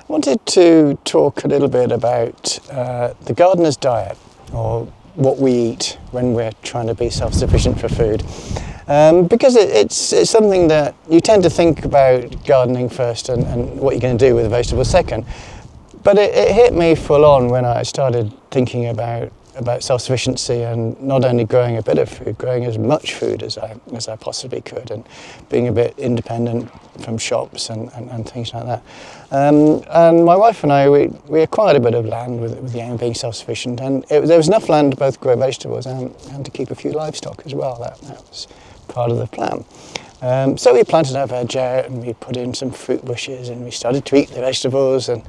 wanted to talk a little bit about the gardener's diet, or what we eat when we're trying to be self-sufficient for food. Because it's something that you tend to think about gardening first and what you're going to do with the vegetables second. But it hit me full on when I started thinking about self-sufficiency and not only growing a bit of food, growing as much food as I possibly could, and being a bit independent from shops and things like that. And my wife and I, we acquired a bit of land with the aim of being self-sufficient, and there was enough land to both grow vegetables and to keep a few livestock as well. That was part of the plan. So we planted our veg out, and we put in some fruit bushes, and we started to eat the vegetables and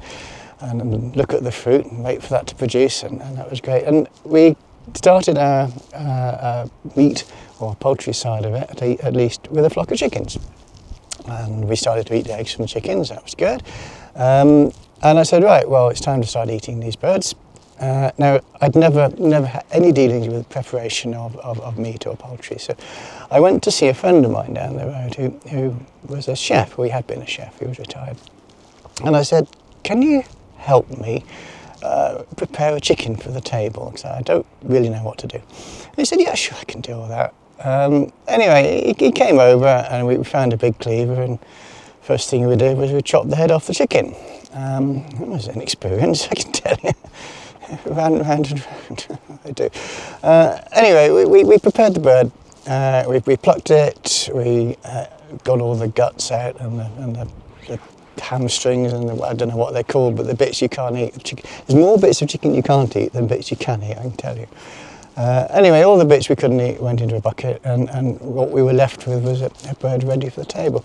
look at the fruit and wait for that to produce, and that was great. And we started our meat or poultry side of it, at least, with a flock of chickens. And we started to eat the eggs from the chickens. That was good. And I said, right, well, it's time to start eating these birds. Now, I'd never had any dealings with preparation of meat or poultry, so I went to see a friend of mine down the road who was a chef. He had been a chef. He was retired. And I said, can you help me prepare a chicken for the table, because I don't really know what to do. And he said, yeah, sure, I can do all that. Anyway, he came over, and we found a big cleaver, and first thing we did was we chopped the head off the chicken. It was an experience, I can tell you. Round and round and round, I do. Anyway, we prepared the bird. We plucked it, we got all the guts out and the hamstrings and I don't know what they're called, but the bits you can't eat. There's more bits of chicken you can't eat than bits you can eat, I can tell you. Anyway, all the bits we couldn't eat went into a bucket, and what we were left with was a bird ready for the table.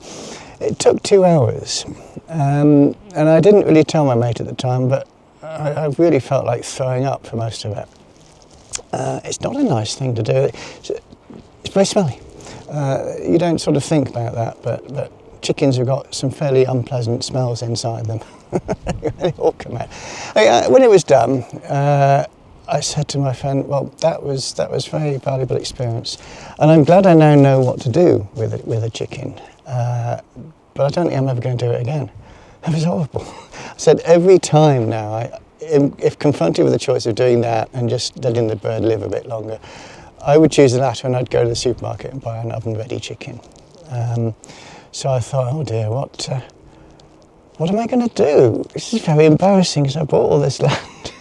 It took 2 hours, and I didn't really tell my mate at the time, but I really felt like throwing up for most of it. It's not a nice thing to do. It's very smelly. You don't sort of think about that, but chickens have got some fairly unpleasant smells inside them. They all come out. When it was done, I said to my friend, well, that was a very valuable experience, and I'm glad I now know what to do with a chicken, but I don't think I'm ever going to do it again. It was horrible. I said every time now, if confronted with the choice of doing that and just letting the bird live a bit longer, I would choose the latter, and I'd go to the supermarket and buy an oven-ready chicken. So I thought, oh dear, what am I going to do? This is very embarrassing because I bought all this land.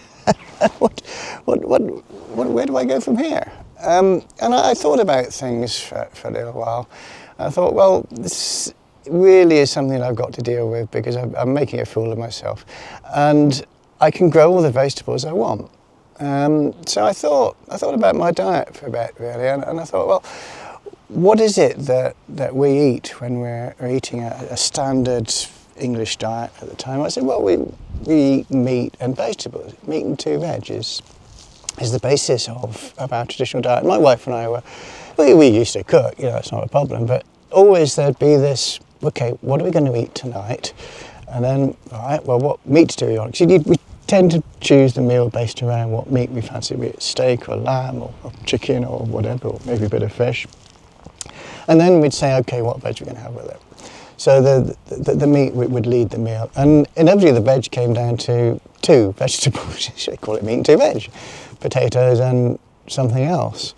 Where do I go from here? And I thought about things for a little while. I thought, well, this really is something that I've got to deal with because I'm making a fool of myself, and I can grow all the vegetables I want. So I thought about my diet for a bit, really, and I thought, well, what is it that we eat when we're eating a standard English diet at the time? I said, well, we eat meat and vegetables. Meat and 2 veg is the basis of our traditional diet. My wife and I we used to cook, it's not a problem, but always there'd be this, okay, what are we going to eat tonight? And then, all right, well, what meats do we want? Because we tend to choose the meal based around what meat we fancy, be it steak or lamb or chicken or whatever, or maybe a bit of fish. And then we'd say, okay, what veg are we going to have with it? So the meat would lead the meal. And inevitably the veg came down to 2 vegetables. They call it meat and 2 veg. Potatoes and something else.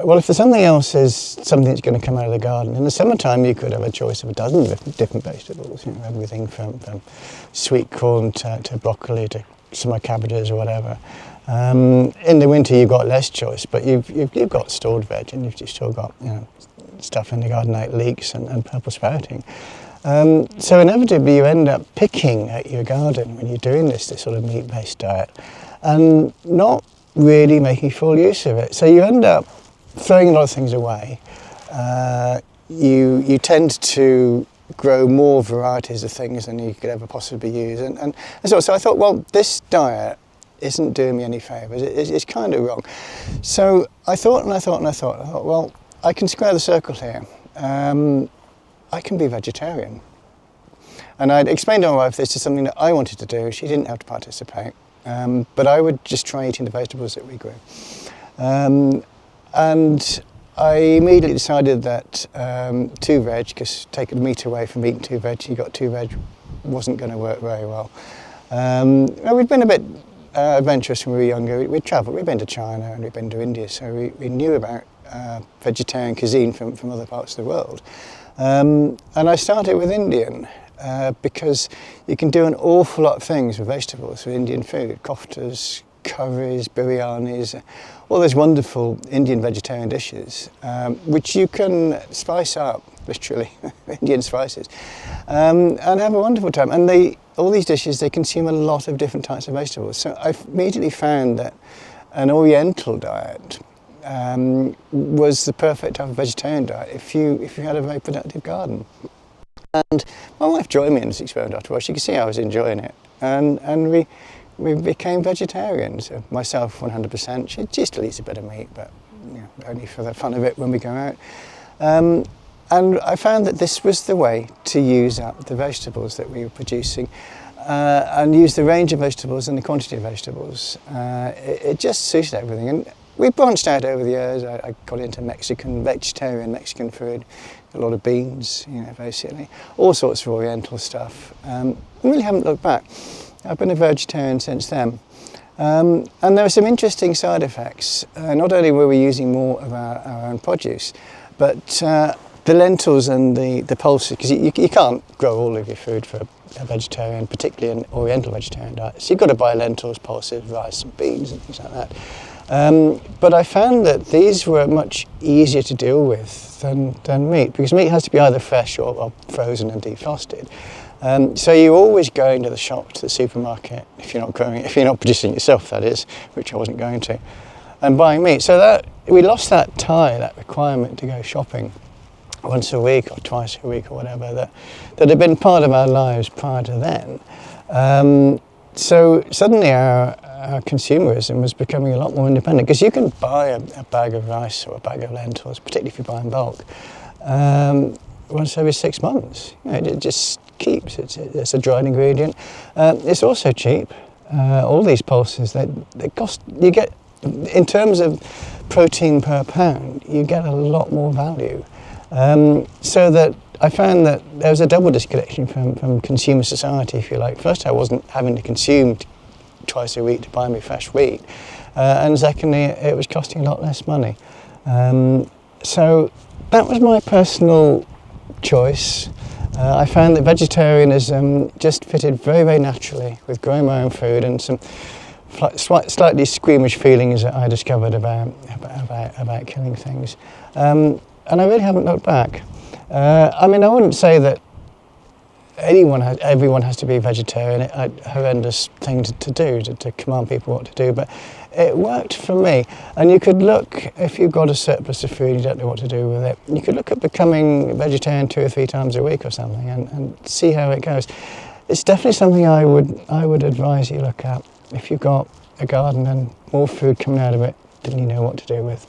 Well, if the something else is something that's going to come out of the garden, in the summertime you could have a choice of a dozen different vegetables, everything from sweet corn to broccoli to summer cabbages or whatever. In the winter you've got less choice, but you've got stored veg, and you've still got stuff in the garden like leeks and purple sprouting. So inevitably you end up picking at your garden when you're doing this sort of meat-based diet, and not really making full use of it. So you end up throwing a lot of things away. You tend to grow more varieties of things than you could ever possibly use. And so I thought, well, this diet isn't doing me any favours. It's kind of wrong. So I thought, well, I can square the circle here. I can be vegetarian. And I'd explained to my wife this is something that I wanted to do. She didn't have to participate. But I would just try eating the vegetables that we grew. And I immediately decided that 2 veg, because taking the meat away from meat and 2 veg, you got 2 veg wasn't going to work very well. We'd been a bit adventurous when we were younger. We'd travelled, we'd been to China and we'd been to India, so we knew about vegetarian cuisine from other parts of the world. And I started with Indian because you can do an awful lot of things with vegetables, with Indian food, koftas, curries, biryanis, all those wonderful Indian vegetarian dishes, which you can spice up, literally, Indian spices, and have a wonderful time. And all these dishes, they consume a lot of different types of vegetables. So I immediately found that an Oriental diet was the perfect type of vegetarian diet if you had a very productive garden. And my wife joined me in this experiment after a while. She could see I was enjoying it, and we became vegetarians. So myself 100%. She still eats a bit of meat, but only for the fun of it when we go out. And I found that this was the way to use up the vegetables that we were producing, and use the range of vegetables and the quantity of vegetables. It just suited everything. And we branched out over the years. I got into vegetarian Mexican food, a lot of beans, basically, all sorts of Oriental stuff. I really haven't looked back. I've been a vegetarian since then. And there were some interesting side effects. Not only were we using more of our own produce, but the lentils and the pulses, because you can't grow all of your food for a vegetarian, particularly an Oriental vegetarian diet. So you've got to buy lentils, pulses, rice and beans and things like that. But I found that these were much easier to deal with than meat, because meat has to be either fresh or frozen and defrosted. So you're always going to the shop, to the supermarket, if you're not producing it yourself, that is, which I wasn't going to, and buying meat. So that we lost that that requirement to go shopping once a week or twice a week or whatever that had been part of our lives prior to then. So suddenly our consumerism was becoming a lot more independent, because you can buy a bag of rice or a bag of lentils, particularly if you buy in bulk, once every 6 months. It just keeps. It's a dried ingredient. It's also cheap. All these pulses, they cost. You get, in terms of protein per pound, you get a lot more value. So that I found that there was a double disconnection from consumer society, if you like. First, I wasn't having to consume twice a week to buy me fresh wheat, and secondly, it was costing a lot less money. So that was my personal choice. I found that vegetarianism just fitted very, very naturally with growing my own food, and some slightly squeamish feelings that I discovered about killing things. And I really haven't looked back. I wouldn't say that everyone has to be vegetarian. It's a horrendous thing to do, to command people what to do, but it worked for me. And you could look, if you've got a surplus of food, you don't know what to do with it, you could look at becoming vegetarian 2 or 3 times a week or something, and see how it goes. It's definitely something I would advise you look at if you've got a garden and more food coming out of it than you know what to do with.